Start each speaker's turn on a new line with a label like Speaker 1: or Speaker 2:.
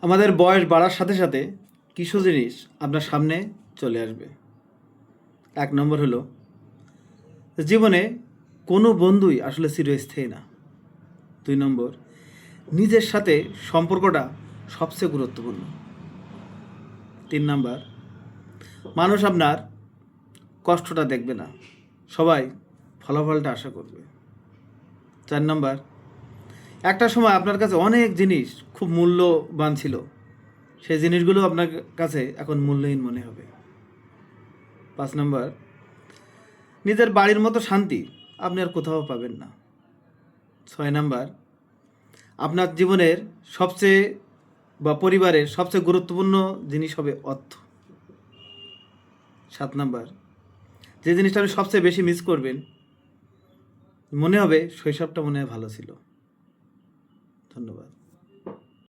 Speaker 1: আমাদের বয়স বাড়ার সাথে সাথে কিছু জিনিস আপনার সামনে চলে আসবে। 1 নম্বর হলো, জীবনে কোনো বন্ধুই আসলে চিরস্থায়ী না। 2 নম্বর, নিজের সাথে সম্পর্কটা সবচেয়ে গুরুত্বপূর্ণ। 3 নাম্বার, মানুষ আপনার কষ্টটা দেখবে না, সবাই ফলাফলটা আশা করবে। 4 নাম্বার, একটা সময় আপনার কাছে অনেক জিনিস খুব মূল্যবান ছিল, সেই জিনিসগুলো আপনার কাছে এখন মূল্যহীন মনে হবে। 5 নাম্বার, নিজের বাড়ির মতো শান্তি আপনি আর কোথাও পাবেন না। 6 নাম্বার, আপনার জীবনের সবচেয়ে বা পরিবারের সবচেয়ে গুরুত্বপূর্ণ জিনিস হবে অর্থ। 7 নাম্বার, যে জিনিসটা আপনি সবচেয়ে বেশি মিস করবেন, মনে হবে শৈশবটা মনে হয় ভালো ছিল। ধন্যবাদ।